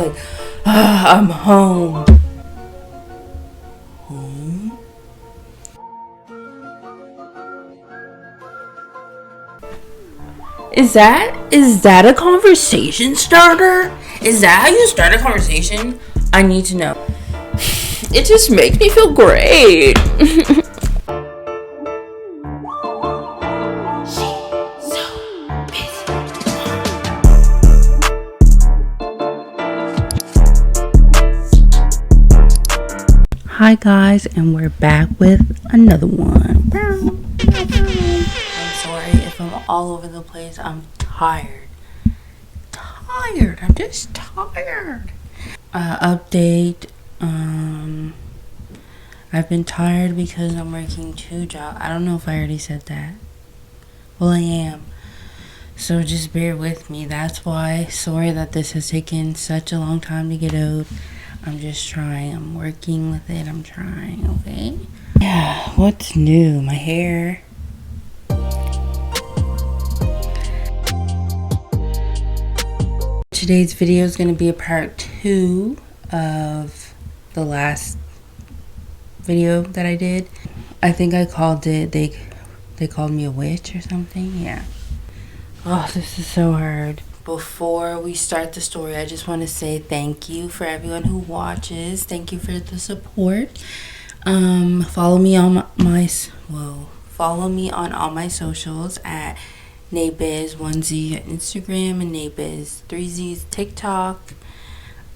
Like, I'm home. Home? Is that a conversation starter? Is that how you start a conversation? I need to know. It just makes me feel great. Hi guys, and we're back with another one. I'm sorry if I'm all over the place. I'm tired. I'm just tired. Update. I've been tired because I'm working 2 jobs. I don't know if I already said that. Well, I am. So just bear with me. That's why. Sorry that this has taken such a long time to get out. I'm just trying. I'm working with it. I'm trying, okay? Yeah, what's new? My hair. Today's video is going to be a part 2 of the last video that I did. I think I called it, they called me a witch or something. Yeah. Oh, this is so hard. Before we start the story, I just want to say thank you for everyone who watches. Thank you for the support. Follow me on follow me on all my socials at Nabiz1Z at Instagram and Nabiz3Z's TikTok.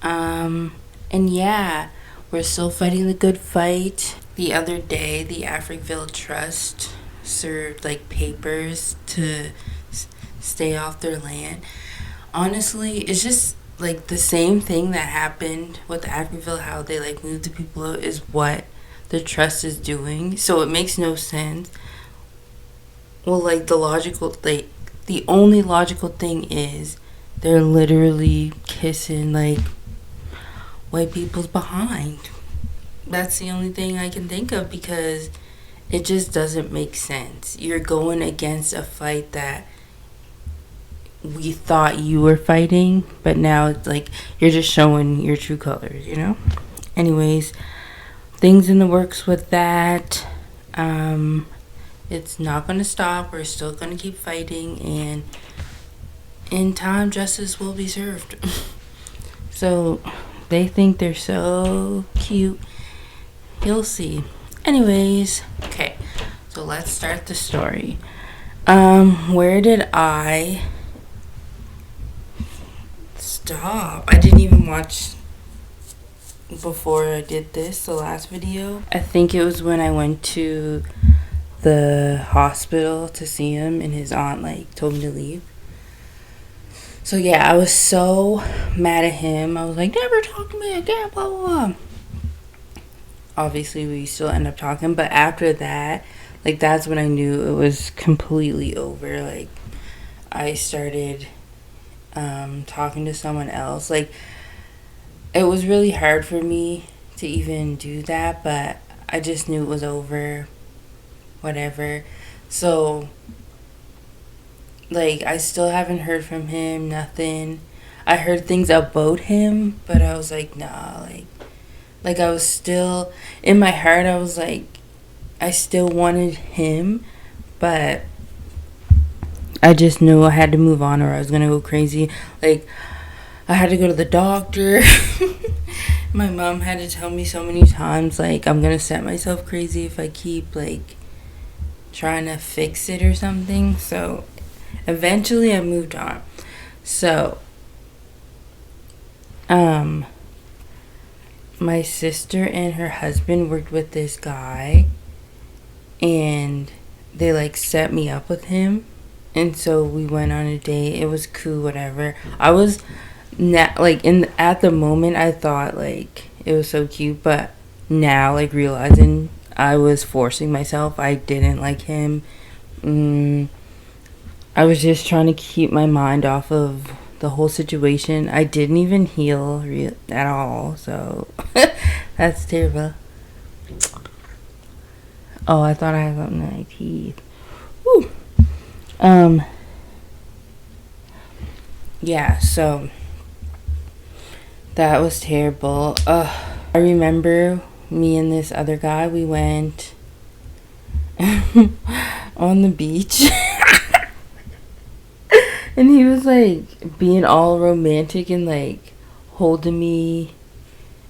And yeah, we're still fighting the good fight. The other day, the Africville Trust served like papers to stay off their land. Honestly, it's just like the same thing that happened with Africville, how they like moved the people out, is what the trust is doing. So it makes no sense. Well, like the only logical thing is they're literally kissing like white people's behind. That's the only thing I can think of, because it just doesn't make sense. You're going against a fight that we thought you were fighting, but now it's like you're just showing your true colors, you know? Anyways, things in the works with that. It's not going to stop. We're still going to keep fighting, and in time, justice will be served. So they think they're so cute. You'll see. Anyways, okay, so let's start the story. Where did I stop? I didn't even watch before I did this, the last video. I think it was when I went to the hospital to see him, and his aunt like told me to leave. So yeah, I was so mad at him. I was like, never talk to me again, blah blah blah. Obviously we still end up talking, but after that, like, that's when I knew it was completely over. Like, I started talking to someone else. Like, it was really hard for me to even do that, but I just knew it was over. Whatever. So, like, I still haven't heard from him, nothing. I heard things about him, but I was like, nah, like I was still, in my heart, I was like, I still wanted him, but I just knew I had to move on or I was gonna go crazy. Like, I had to go to the doctor. My mom had to tell me so many times, like, I'm gonna set myself crazy if I keep, like, trying to fix it or something. So, eventually I moved on. So, my sister and her husband worked with this guy, and they like set me up with him, and so we went on a date. It was cool, whatever. I was at the moment I thought like it was so cute, but now, like, realizing I was forcing myself, I didn't like him. I was just trying to keep my mind off of the whole situation. I didn't even heal at all, so that's terrible. Oh, I thought I had something in my teeth. Woo. Yeah, so That was terrible. I remember me and this other guy, we went on the beach. And he was like being all romantic and like holding me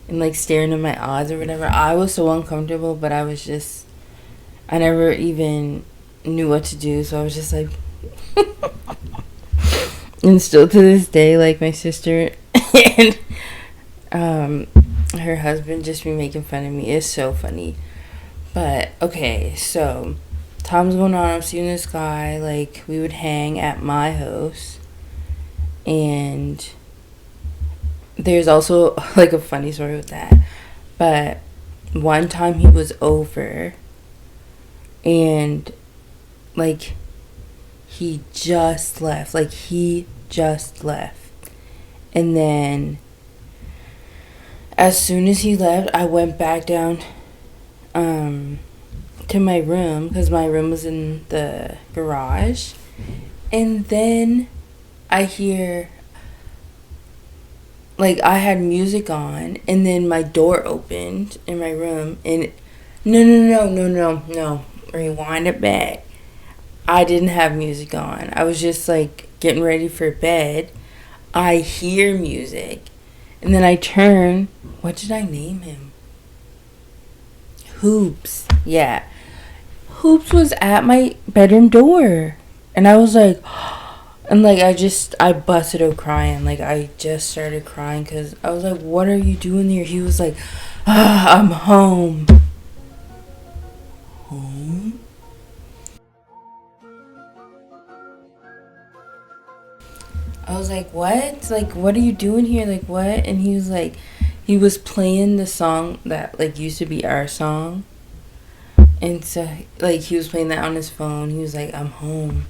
and like staring in my eyes or whatever. I was so uncomfortable, but I never even knew what to do, so I was just like and still to this day, like my sister and her husband just be making fun of me. It's so funny. But okay, so time's going on. I'm seeing this guy. Like, we would hang at my house, and there's also like a funny story with that. But one time he was over, and like he just left. Like, he just left. And then as soon as he left, I went back down to my room, because my room was in the garage. And then I hear, like, I had music on, and then my door opened in my room, and no, rewind it back. I didn't have music on. I was just like getting ready for bed. I hear music, and then I turn. What did I name him? Hoops. Yeah. Hoops was at my bedroom door. And I was like, and like I busted out crying. Like, I just started crying because I was like, what are you doing here? He was like, I'm home. Home? I was like, what? Like, what are you doing here? Like, what? And he was like, he was playing the song that like used to be our song. And so, like, he was playing that on his phone. He was like, I'm home.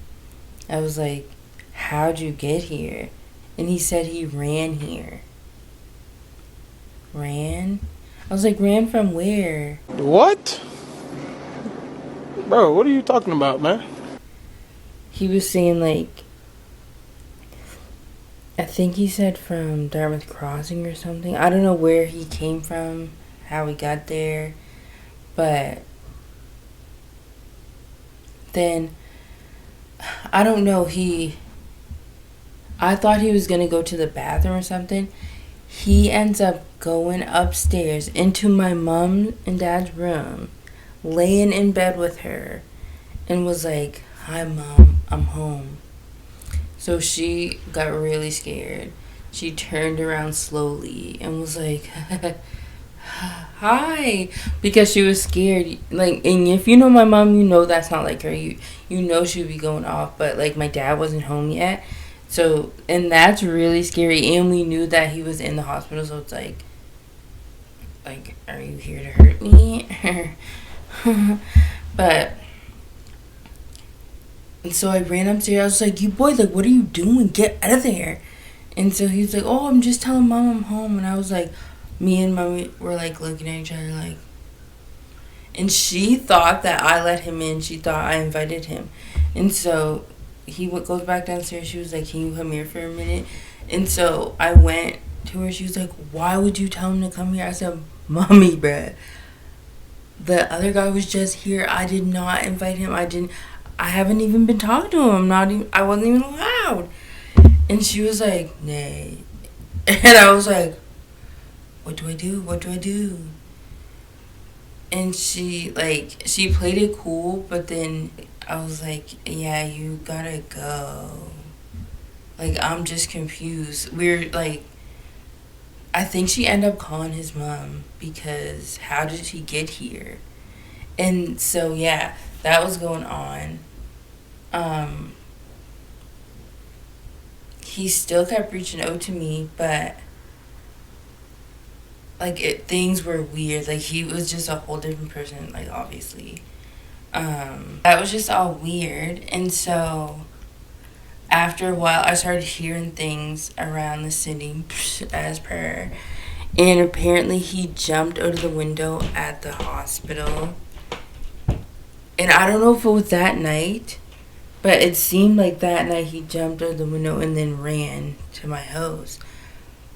I was like, how'd you get here? And he said he ran here. Ran? I was like, ran from where? What? Bro, what are you talking about, man? He was saying, like, I think he said from Dartmouth Crossing or something. I don't know where he came from, how he got there. But then, I don't know, I thought he was going to go to the bathroom or something. He ends up going upstairs into my mom and dad's room, laying in bed with her, and was like, hi, Mom, I'm home. So she got really scared. She turned around slowly and was like, hi, because she was scared. Like, and if you know my mom, you know that's not like her. You know she would be going off, but like my dad wasn't home yet. So, and that's really scary. And we knew that he was in the hospital, so it's like, are you here to hurt me? But, and so I ran upstairs. I was like, you boy, like, what are you doing? Get out of there. And so he was like, oh, I'm just telling Mom I'm home. And I was like, me and Mommy were like looking at each other like, and she thought that I let him in. She thought I invited him. And so he goes back downstairs. She was like, can you come here for a minute? And so I went to her. She was like, why would you tell him to come here? I said, Mommy, bruh, the other guy was just here. I did not invite him. I haven't even been talking to him. I wasn't even allowed. And she was like, nay. And I was like, what do I do? What do I do? And she played it cool, but then I was like, yeah, you gotta go. Like, I'm just confused. We're like, I think she ended up calling his mom because how did he get here? And so, yeah, that was going on. He still kept reaching out to me, but like things were weird. Like, he was just a whole different person, like, obviously. That was just all weird. And so after a while I started hearing things around the city as per. And apparently he jumped out of the window at the hospital. And I don't know if it was that night, but it seemed like that night he jumped out of the window and then ran to my house.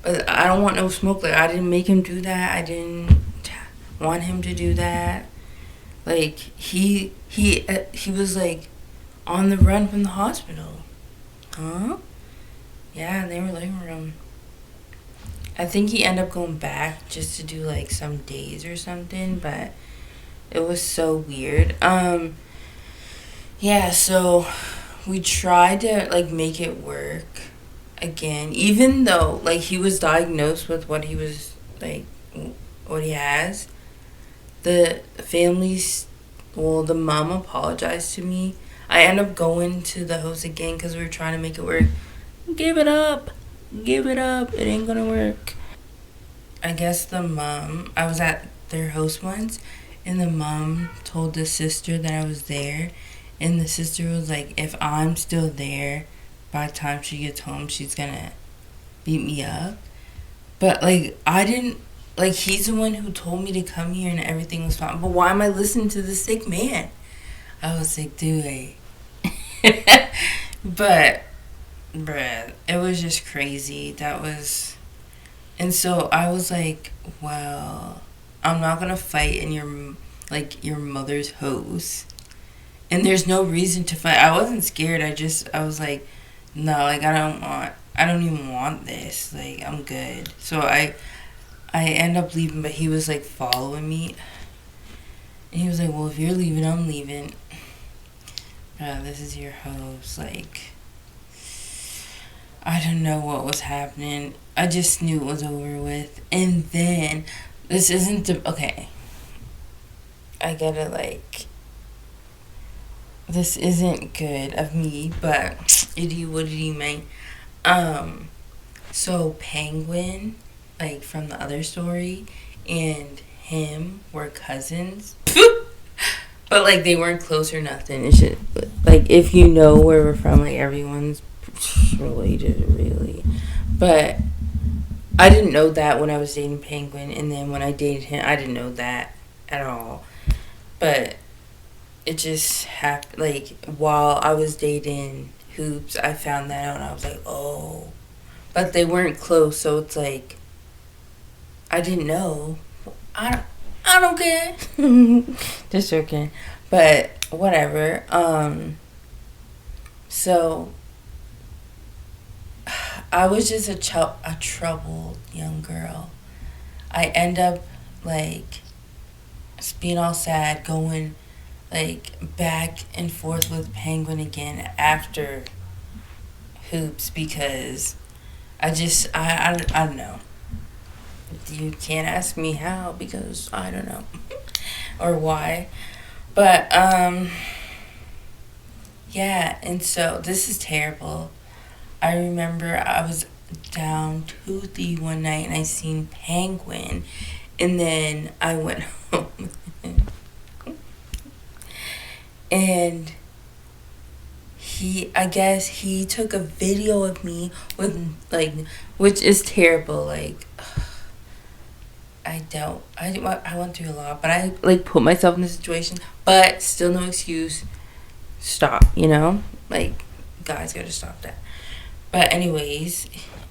But I don't want no smoke. Like, I didn't make him do that. I didn't want him to do that. Like, he was like on the run from the hospital. Huh? Yeah, they were looking for him. I think he ended up going back just to do like some days or something, but it was so weird. Yeah, so we tried to like make it work again, even though like he was diagnosed with what he was like what he has. The families, well, the mom apologized to me. I ended up going to the host again because we were trying to make it work. Give it up. Give it up. It ain't gonna work. I guess the mom, I was at their host once, and the mom told the sister that I was there, and the sister was like, if I'm still there by the time she gets home, she's gonna beat me up. But like, I didn't, like, he's the one who told me to come here and everything was fine. But why am I listening to the sick man? I was like, dude. But, bruh, it was just crazy. That was. And so I was like, well, I'm not gonna fight in your mother's house. And there's no reason to fight. I wasn't scared. I was like, no, like I don't even want this. Like, I'm good. So I end up leaving, but he was like following me. And he was like, well, if you're leaving, I'm leaving. This is your house. Like, I don't know what was happening. I just knew it was over with. And then, this isn't okay. I gotta like, this isn't good of me, but itty woody man. So Penguin, like from the other story, and him were cousins. But like they weren't close or nothing. It's just, like, if you know where we're from, like everyone's related, really. But I didn't know that when I was dating Penguin, and then when I dated him, I didn't know that at all. But it just happened, like, while I was dating Hoops, I found that out, and I was like, oh. But they weren't close, so it's like, I didn't know. I don't care. Just joking. But whatever. So I was just a troubled young girl. I end up like just being all sad, going like back and forth with Penguin again after Hoops, because I don't know. You can't ask me how, because I don't know or why. But yeah, and so this is terrible. I remember I was down toothy one night and I seen Penguin, and then I went home and I guess he took a video of me with like, which is terrible. Like, I went through a lot, but I like put myself in this situation, but still no excuse. Stop, like, guys gotta stop that. But anyways,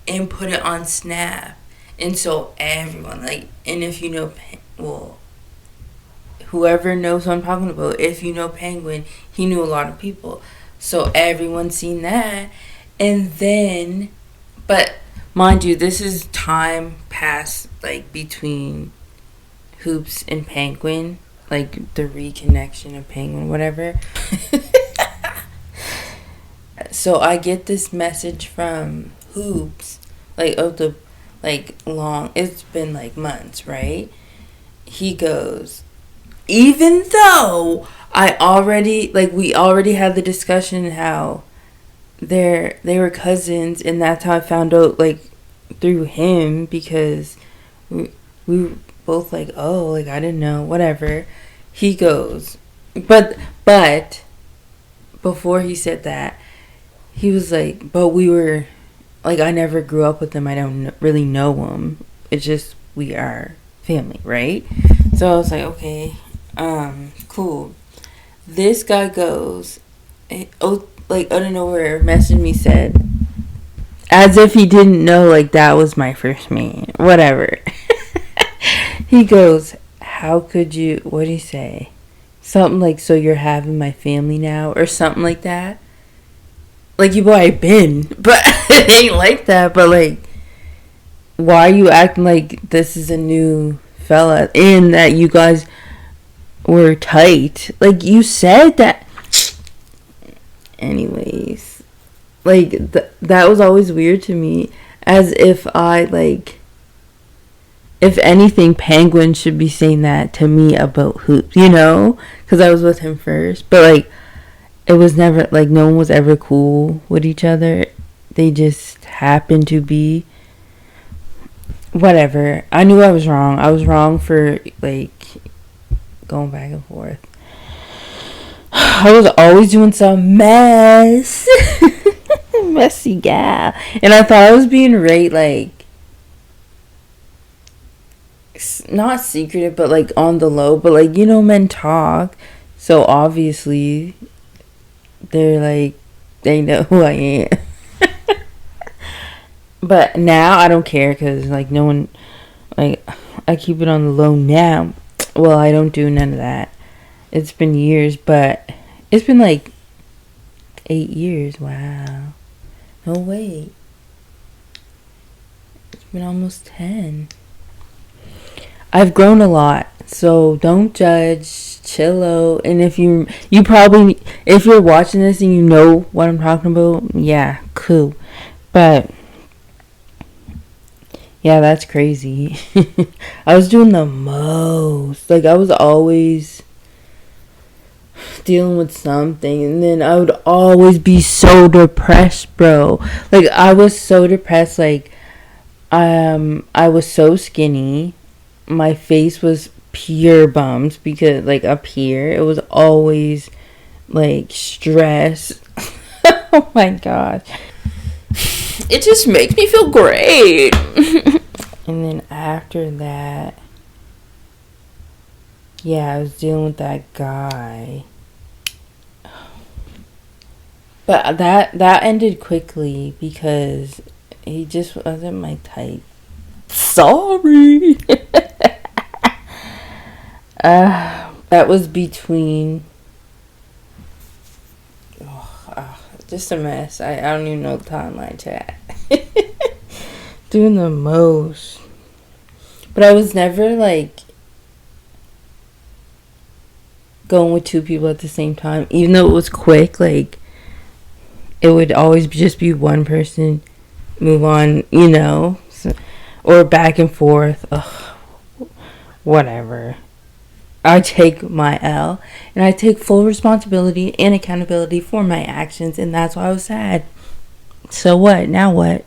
and put it on Snap, and so everyone, like, and if you know, well, whoever knows what I'm talking about, if you know Penguin, he knew a lot of people, so everyone seen that, and then, but mind you, this is time past, like, between Hoops and Penguin, like the reconnection of Penguin, whatever. So I get this message from Hoops, like, it's been like months, right? He goes, even though we already had the discussion how they were cousins, and that's how I found out, like, through him, because we both like, oh, like, I didn't know, whatever. He goes, but before he said that, he was like, but we were, like, I never grew up with them. I don't really know them. It's just, we are family, right? So I was like, okay, cool. This guy goes, like, out of nowhere, messaged me, said, As if he didn't know, like, that was my first man. Whatever. He goes, how could you, what did he say? Something like, so you're having my family now? Or something like that. Like, you boy, I been. But it ain't like that. But, like, why are you acting like this is a new fella? And that you guys were tight. Like, you said that. Anyways. Like, that was always weird to me. As if I, like, if anything, Penguin should be saying that to me about hoops, you know? Because I was with him first. But, like, it was never, like, no one was ever cool with each other. They just happened to be. Whatever. I knew I was wrong. I was wrong for, like, going back and forth. I was always doing some mess. Messy gal. And I thought I was being like, not secretive, but, like, on the low. But, like, you know, men talk. So, obviously, they're, like, they know who I am. But now, I don't care, because, like, no one, like, I keep it on the low now. Well, I don't do none of that. It's been years, but it's been, like, 8 years. Wow. No, wait. It's been almost 10. I've grown a lot, so don't judge, chill out. And if you probably, if you're watching this and you know what I'm talking about, yeah, cool. But yeah, that's crazy. I was doing the most. Like, I was always dealing with something, and then I would always be so depressed, bro. Like, I was so depressed. Like, I was so skinny. My face was pure bumps because, like, up here, it was always, like, stress. Oh my god. It just makes me feel great. And then after that, yeah, I was dealing with that guy. But that ended quickly because he just wasn't my type. Sorry. That was between. Just a mess. I don't even know the timeline, chat. Doing the most. But I was never, like, going with two people at the same time. Even though it was quick, like, it would always just be one person, move on, you know? So, or back and forth. Ugh, whatever. I take my L, and I take full responsibility and accountability for my actions, and that's why I was sad. So what? Now what?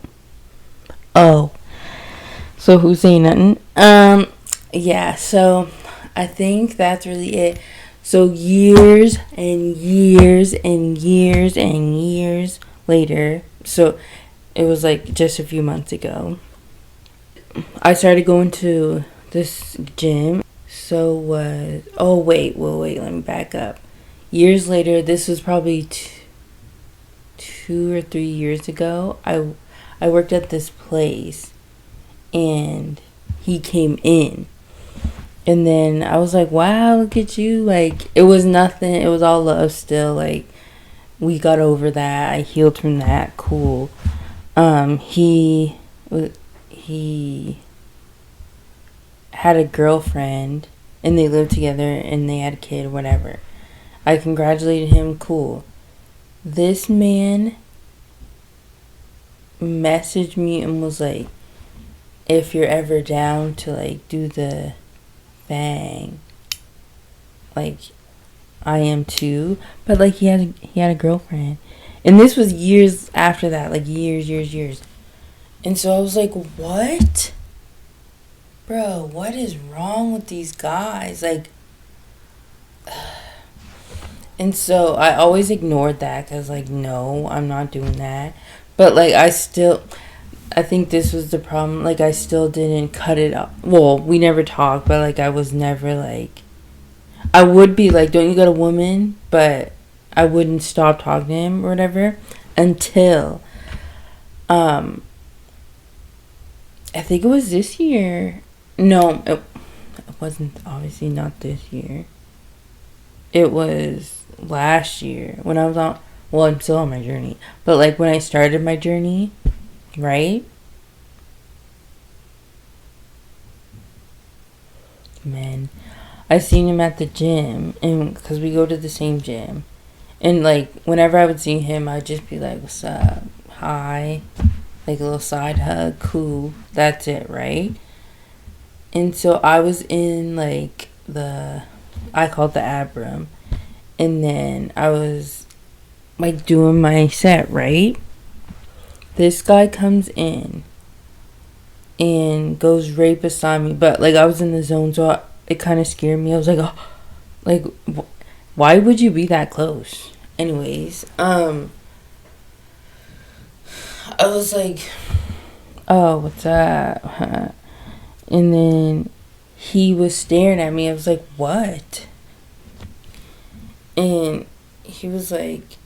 Oh. So who's saying nothing? Yeah, so I think that's really it. So years and years and years and years later, so it was like just a few months ago, I started going to this gym. So was, oh wait, let me back up. Years later, this was probably 2 or 3 years ago, I worked at this place, and he came in. And then I was like, wow, look at you. Like, it was nothing. It was all love still. Like, we got over that. I healed from that. Cool. He had a girlfriend, and they lived together, and they had a kid, whatever. I congratulated him. Cool. This man messaged me and was like, if you're ever down to, like, do the thing, like, I am too. But, like, he had a girlfriend, and this was years after that, like, years. And so I was like, what? Bro, what is wrong with these guys? Like, and so I always ignored that because, like, no, I'm not doing that. But, like, I think this was the problem. Like, I still didn't cut it up. Well, we never talked, but, like, I was never, like, I would be like, don't you got a woman? But I wouldn't stop talking to him or whatever until I think it was this year. No, it wasn't, obviously not this year. It was last year when I was on, well, I'm still on my journey, but like when I started my journey, right? Man, I seen him at the gym, and because we go to the same gym, and like whenever I would see him, I'd just be like, "What's up? Hi," like a little side hug, cool. That's it, right? And so I was in like I call it the ab room, and then I was like doing my set, right? This guy comes in and goes right beside me, but like I was in the zone, so it kind of scared me. I was like, oh, like, why would you be that close? Anyways, I was like, oh, what's up? And then he was staring at me. I was like, what? And he was like,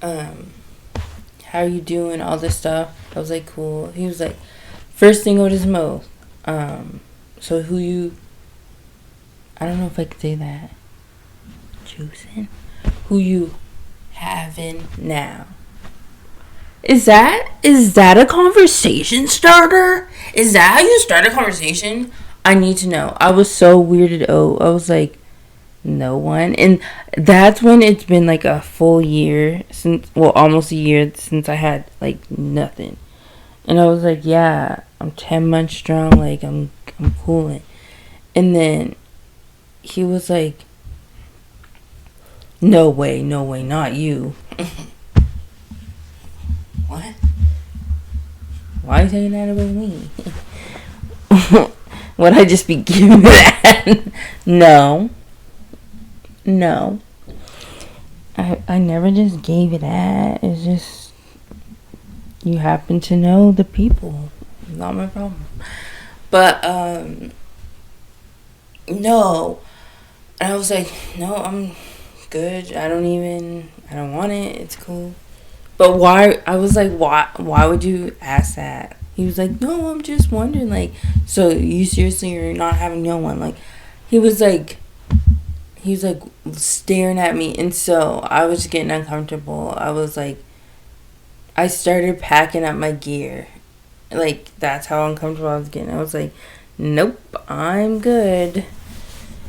how you doing? All this stuff. I was like, cool. He was like, first thing out his mouth. So who you, I don't know if I could say that. Choosing? Who you having now? Is that a conversation starter? Is that how you start a conversation? I need to know. I was so weirded out. I was like, no one. And that's when it's been like a full year since, well, almost a year since I had like nothing. And I was like, yeah, I'm 10 months strong. Like, I'm cooling. And then he was like, no way, not you. What? Why are you saying that about me? Would I just be giving that? No. I never just gave it that. It's just, you happen to know the people. Not my problem. But, no. And I was like, no, I'm good. I don't want it. It's cool. But why? I was like, why would you ask that? He was like, no, I'm just wondering, like, so you seriously are not having no one? Like, he was like staring at me, and so I was getting uncomfortable. I was like, I started packing up my gear. Like, that's how uncomfortable I was getting. I was like, nope, I'm good.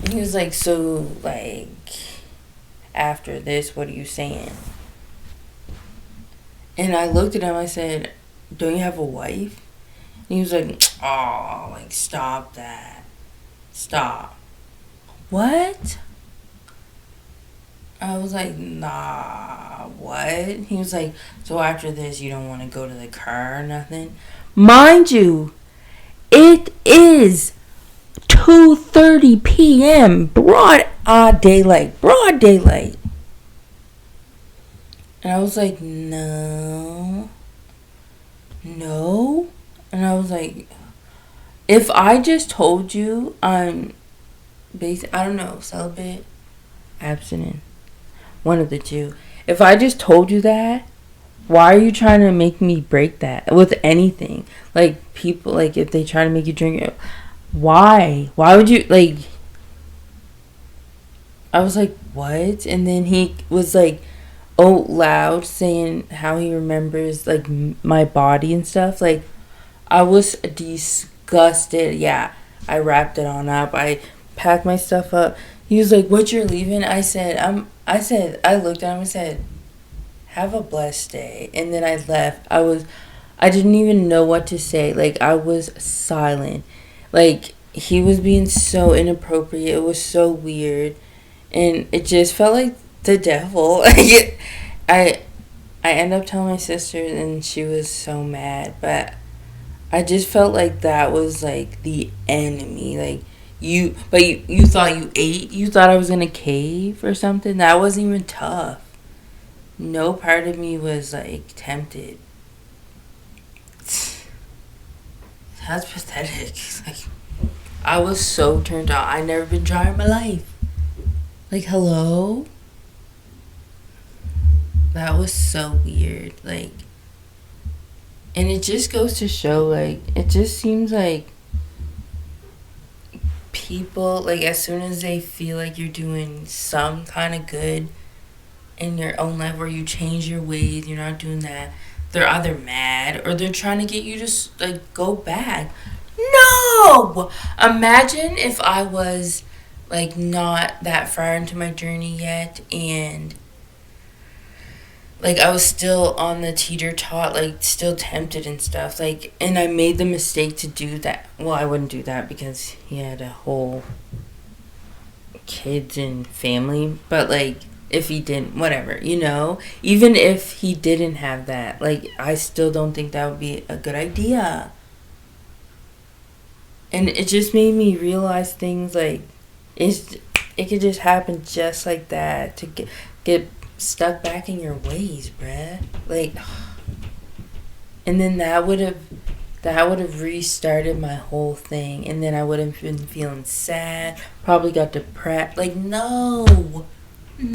And he was like, so, like, after this, what are you saying? And I looked at him, I said, don't you have a wife? And he was like, oh, like, stop that. Stop. What? I was like, nah, what? He was like, so after this, you don't want to go to the car or nothing? Mind you, it is 2:30 p.m. Broad daylight. And I was like, no. And I was like, if I just told you I'm I don't know, celibate, abstinent, one of the two. If I just told you that, why are you trying to make me break that with anything? Like, people, like, if they try to make you drink it, why? Why would you, like, I was like, what? And then he was like, out loud saying how he remembers, like, my body and stuff. Like, I was disgusted. Yeah, I wrapped it on up. I packed my stuff up. He was like, what, you're leaving? I looked at him and said, have a blessed day. And then I left. I didn't even know what to say. Like, I was silent. Like, he was being so inappropriate. It was so weird. And it just felt like the devil. I ended up telling my sister, and she was so mad. But I just felt like that was like the enemy. Like, you thought you ate? You thought I was gonna cave or something? That wasn't even tough. No part of me was like tempted. That's pathetic. Like, I was so turned on. I never been dry in my life. Like, hello? That was so weird. Like, and it just goes to show, like, it just seems like people, like, as soon as they feel like you're doing some kind of good in your own life, where you change your ways, you're not doing that, they're either mad or they're trying to get you to, like, go back. No! Imagine if I was, like, not that far into my journey yet, and like I was still on the teeter tot, like still tempted and stuff, like, and I made the mistake to do that. Well, I wouldn't do that because he had a whole kids and family, but like if he didn't, whatever, even if he didn't have that, like I still don't think that would be a good idea. And it just made me realize things like it could just happen just like that, to get stuck back in your ways, bruh. Like, and then that would have restarted my whole thing, and then I would have been feeling sad, probably got depressed. Like, no. And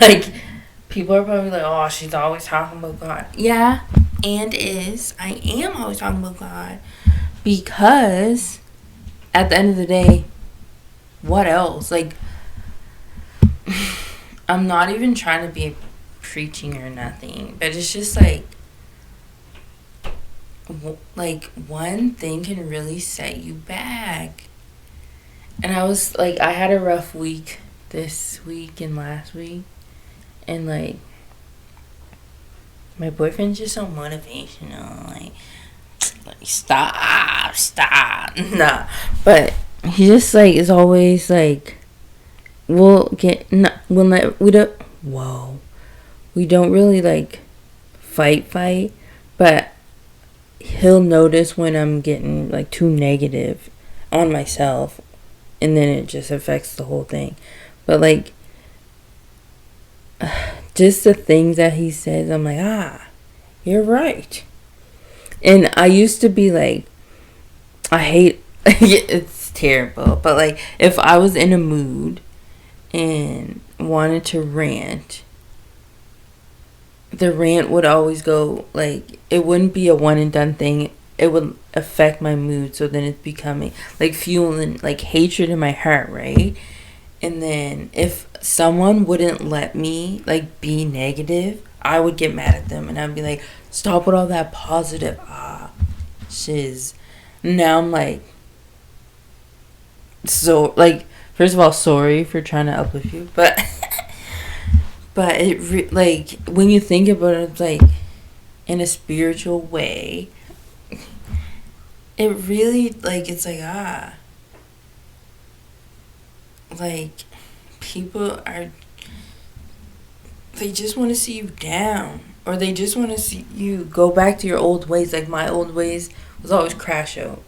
like, people are probably like, oh, she's always talking about God. Yeah, I am always talking about God, because at the end of the day, what else? Like, I'm not even trying to be preaching or nothing, but it's just like one thing can really set you back. And I was like, I had a rough week this week and last week, and like my boyfriend's just so motivational, like stop, nah. But he just like is always like, we don't really like fight, but he'll notice when I'm getting like too negative on myself, and then it just affects the whole thing. But like, just the things that he says, I'm like, you're right. And I used to be like, I hate, it's terrible, but like if I was in a mood and wanted to rant, the rant would always go, like, it wouldn't be a one and done thing. It would affect my mood, so then it's becoming like fueling like hatred in my heart, right? And then if someone wouldn't let me like be negative, I would get mad at them, and I'd be like, stop with all that positive shiz. Now I'm like, so like, first of all, sorry for trying to uplift you, but but like when you think about it, like in a spiritual way, it really, like, it's like, like, people they just want to see you down, or they just want to see you go back to your old ways. Like, my old ways was always crash out.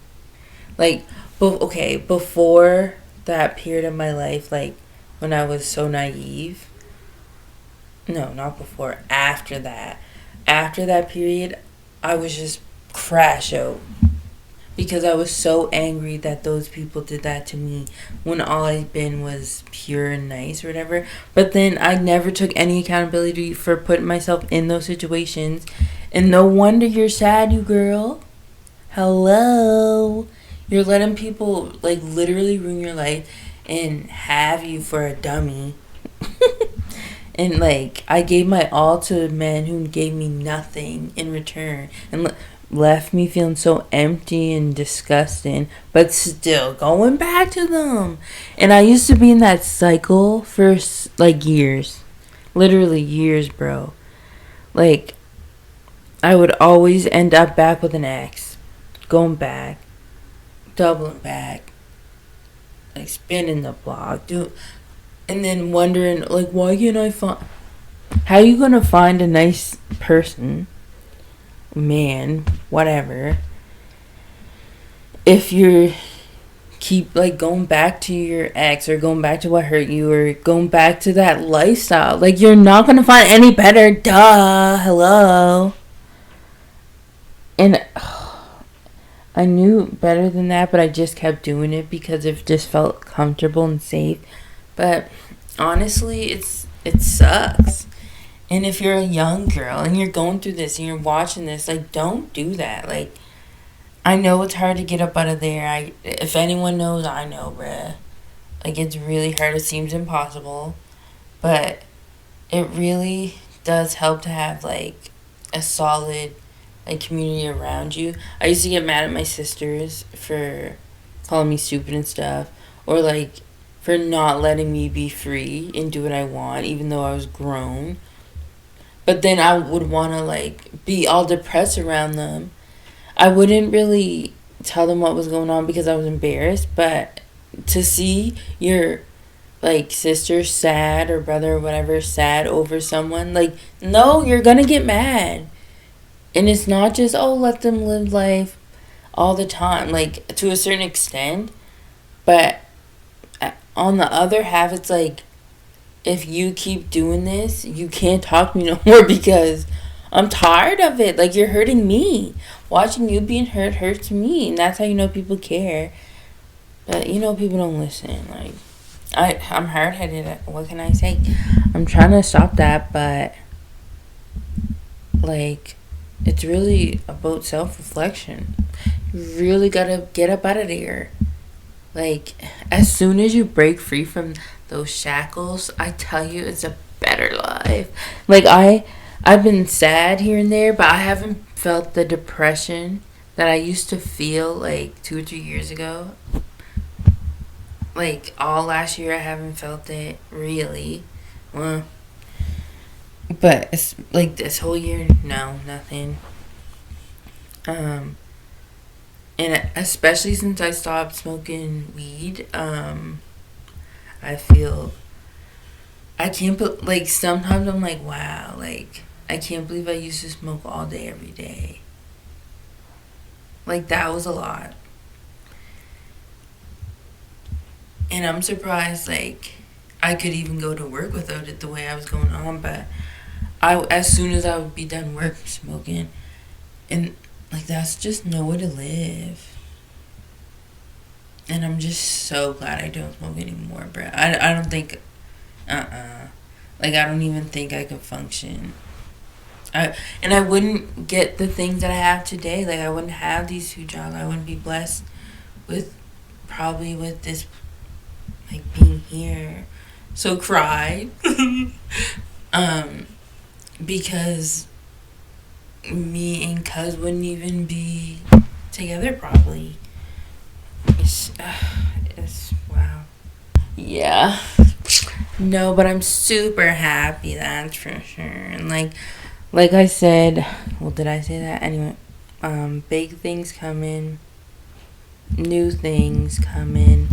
Like, before that period of my life, like when I was so naive. No, not before. After that period, I was just crash out, because I was so angry that those people did that to me, when all I'd been was pure and nice or whatever. But then I never took any accountability for putting myself in those situations, and no wonder you're sad, you girl. Hello. You're letting people like literally ruin your life and have you for a dummy. And like, I gave my all to men who gave me nothing in return, and left me feeling so empty and disgusting, but still going back to them. And I used to be in that cycle for like years. Literally years, bro. Like, I would always end up back with an ex. Going back. Doubling back. Like, spinning the block. And then wondering, like, why can't I find... How are you gonna find a nice person, man, whatever, if you keep, like, going back to your ex, or going back to what hurt you, or going back to that lifestyle? Like, you're not gonna find any better. Duh. Hello. And I knew better than that, but I just kept doing it because it just felt comfortable and safe. But honestly, it sucks. And if you're a young girl and you're going through this and you're watching this, like, don't do that. Like, I know it's hard to get up out of there. If anyone knows, I know, bruh. Like, it's really hard. It seems impossible. But it really does help to have, like, a solid, like, community around you. I used to get mad at my sisters for calling me stupid and stuff. Or, like, for not letting me be free and do what I want, even though I was grown. But then I would want to, like, be all depressed around them. I wouldn't really tell them what was going on because I was embarrassed. But to see your, like, sister sad or brother or whatever sad over someone, like, no, you're going to get mad. And it's not just, oh, let them live life all the time. Like, to a certain extent. But on the other half, it's like, if you keep doing this, you can't talk to me no more because I'm tired of it. Like, you're hurting me. Watching you being hurt hurts me. And that's how you know people care. But, you know, people don't listen. Like, I'm hard-headed. What can I say? I'm trying to stop that, but, like, it's really about self-reflection. You really gotta get up out of there. Like, as soon as you break free from those shackles, I tell you, it's a better life. Like, I've been sad here and there, but I haven't felt the depression that I used to feel, like, 2 or 3 years ago. Like, all last year, I haven't felt it, really. Well, but, it's, like, this whole year, no, nothing. And especially since I stopped smoking weed, I feel, I can't put, like, sometimes I'm like, wow, like, I can't believe I used to smoke all day, every day. Like, that was a lot. And I'm surprised, like, I could even go to work without it the way I was going on, but as soon as I would be done work smoking, and, like, that's just no way to live. And I'm just so glad I don't smoke anymore, bro. I don't think, like, I don't even think I could function. And I wouldn't get the things that I have today. Like, I wouldn't have these 2 jobs. I wouldn't be blessed with, probably with this, like, being here. So cry. Because me and Cuz wouldn't even be together probably. It's wow. Yeah. No, but I'm super happy, that's for sure. And like I said, well, did I say that? Anyway, big things coming, new things coming.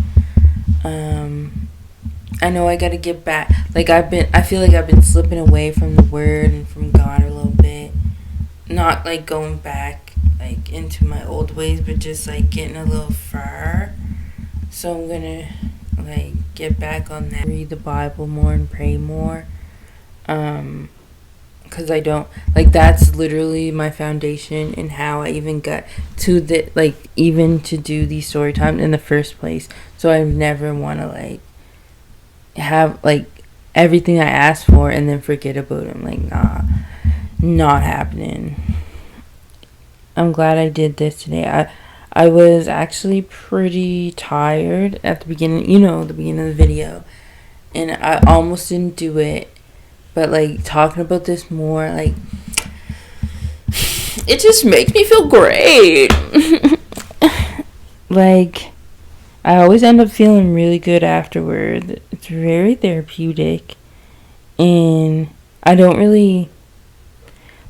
I know I gotta get back. Like, I feel like I've been slipping away from the word and from God a little bit. Not, like, going back, like, into my old ways, but just, like, getting a little far. So I'm gonna, like, get back on that. Read the Bible more and pray more. Because I don't, like, that's literally my foundation and how I even got to the, like, even to do these story times in the first place. So I never want to, like, have, like, everything I asked for and then forget about it. Like, nah, not happening. I'm glad I did this today. I was actually pretty tired at the beginning, the beginning of the video. And I almost didn't do it. But, like, talking about this more, like, it just makes me feel great. Like, I always end up feeling really good afterward. It's very therapeutic. And I don't really,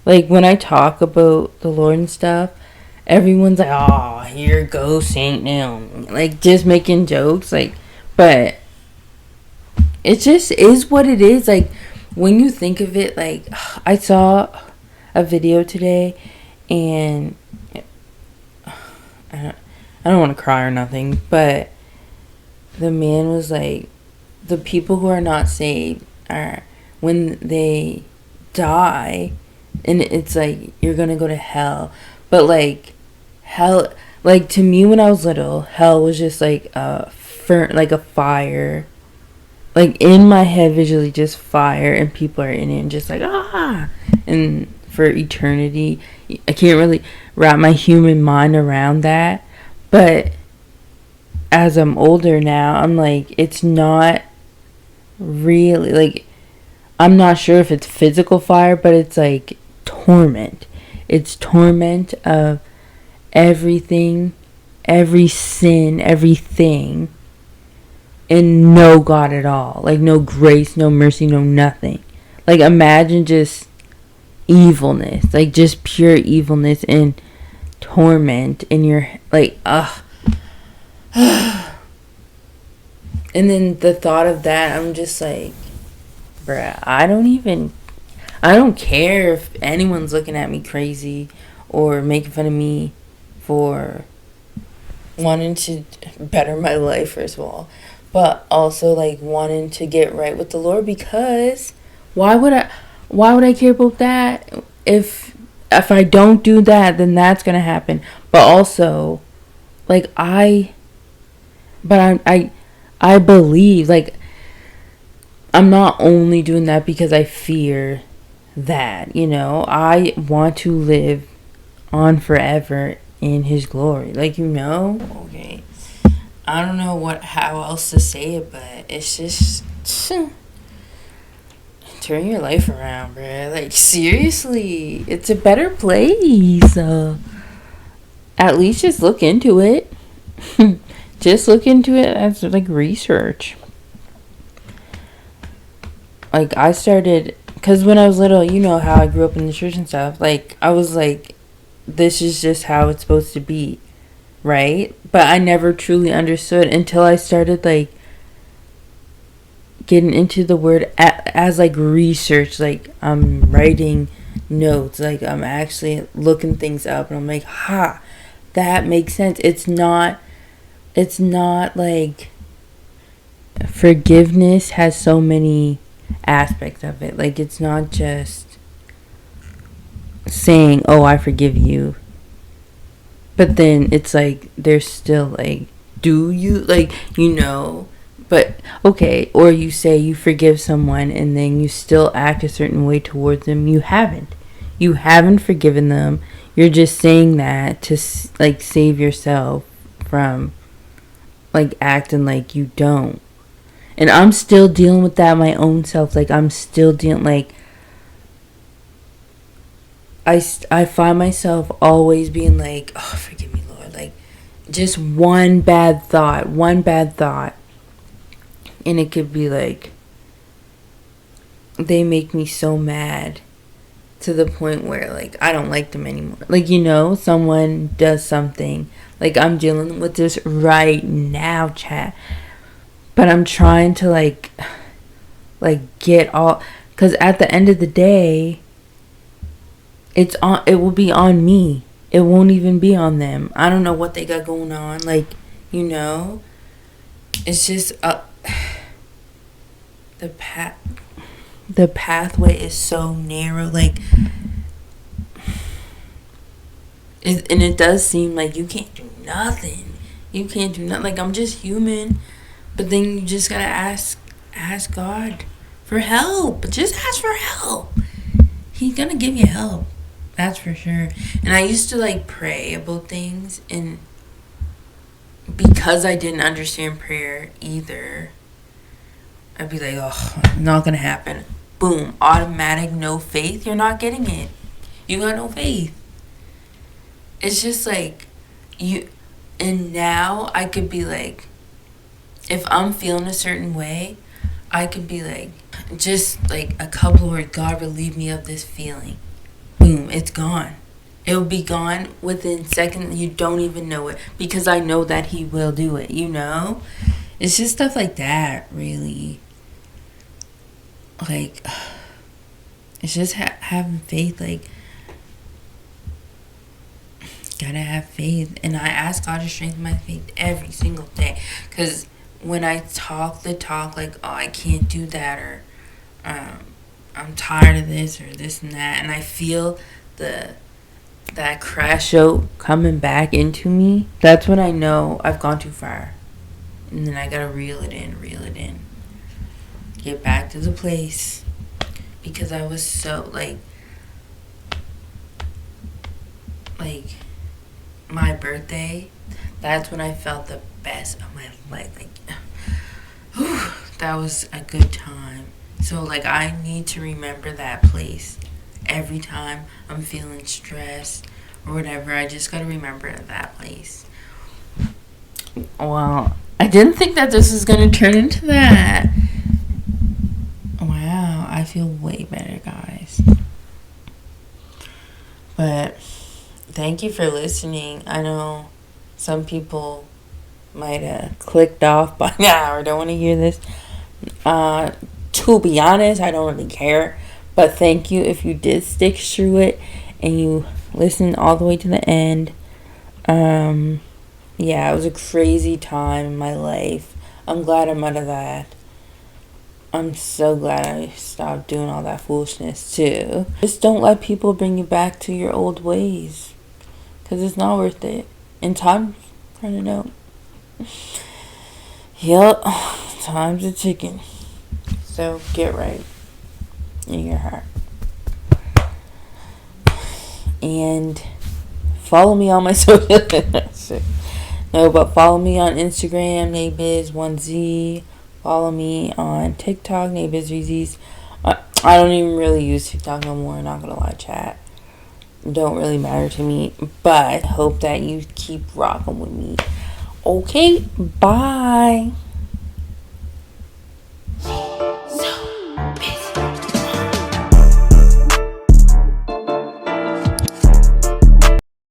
like, when I talk about the Lord and stuff, everyone's like, oh, here goes Saint now. Like, just making jokes. Like, but it just is what it is. Like, when you think of it, like, I saw a video today, and I don't want to cry or nothing, but the man was like, the people who are not saved are, when they die, and it's like, you're gonna go to hell, but, like, hell, Like, to me, when I was little, hell was just like a fire. Like, in my head, visually, just fire, and people are in it, and just like, ah! And for eternity, I can't really wrap my human mind around that. But as I'm older now, I'm like, it's not really, like, I'm not sure if it's physical fire, but it's like torment. It's torment of everything, every sin, everything, and no God at all. Like, no grace, no mercy, no nothing. Like, imagine just evilness, like just pure evilness and torment in your, like, ugh. And then the thought of that, I'm just like, bruh, I don't care if anyone's looking at me crazy or making fun of me for wanting to better my life, first of all, but also like wanting to get right with the Lord, because why would I care about that? If I don't do that, then that's gonna happen. But also, like, I believe, like, I'm not only doing that because I fear that, I want to live on forever in His glory. Like, okay. I don't know how else to say it, but it's just turn your life around, bruh. Like, seriously, it's a better place. At least just look into it. Just look into it as like research. Like, I started, because when I was little, you know how I grew up in the church and stuff. Like, I was like, this is just how it's supposed to be, right? But I never truly understood until I started like getting into the word as like research. Like, I'm writing notes, like I'm actually looking things up, and I'm like, that makes sense. It's not like, forgiveness has so many aspects of it. Like, it's not just saying, oh, I forgive you, but then it's like, there's still like, do you, like, but okay, or you say you forgive someone and then you still act a certain way towards them. You haven't forgiven them. You're just saying that to like save yourself from like acting like you don't. And I'm still dealing with that my own self. Like, I'm still dealing, like, I find myself always being like, oh, forgive me, Lord. Like, just one bad thought. And it could be like, they make me so mad to the point where, like, I don't like them anymore. Like, someone does something. Like, I'm dealing with this right now, chat. But I'm trying to, like get all, because at the end of the day, it will be on me. It won't even be on them. I don't know what they got going on. Like, it's just the pathway is so narrow. Like, and it does seem like you can't do nothing. Like, I'm just human. But then you just gotta ask God for help. Just ask for help. He's gonna give you help. That's for sure. And I used to like pray about things, and because I didn't understand prayer either, I'd be like, oh, not gonna happen. Boom, automatic, no faith. You're not getting it. You got no faith. It's just like, and now I could be like, if I'm feeling a certain way, I could be like, just like a couple words, God, relieve me of this feeling. Boom, it's gone. It will be gone within seconds. You don't even know it, because I know that He will do it, It's just stuff like that, really. Like, it's just having faith. Like, gotta have faith. And I ask God to strengthen my faith every single day, because when I talk the talk, like, oh, I can't do that, or I'm tired of this, or this and that, and I feel the that crash out coming back into me, that's when I know I've gone too far. And then I gotta reel it in. Get back to the place. Because I was so, like my birthday, that's when I felt the best of my life. Like, whew, that was a good time. So, like, I need to remember that place every time I'm feeling stressed or whatever. I just gotta remember that place. Well, I didn't think that this was gonna turn into that. Wow, I feel way better, guys. But thank you for listening. I know some people might have clicked off by now or don't want to hear this. To be honest, I don't really care. But thank you if you did stick through it and you listened all the way to the end. Yeah, it was a crazy time in my life. I'm glad I'm out of that. I'm so glad I stopped doing all that foolishness too. Just don't let people bring you back to your old ways. Because it's not worth it. And time's running out. Yup, time's a ticking. So get right in your heart. And follow me on my social No, but follow me on Instagram, NateBiz1Z. Follow me on TikTok, NateBiz3Zs. I don't even really use TikTok no more, not gonna lie, chat. Don't really matter to me, but hope that you keep rocking with me. Okay, bye.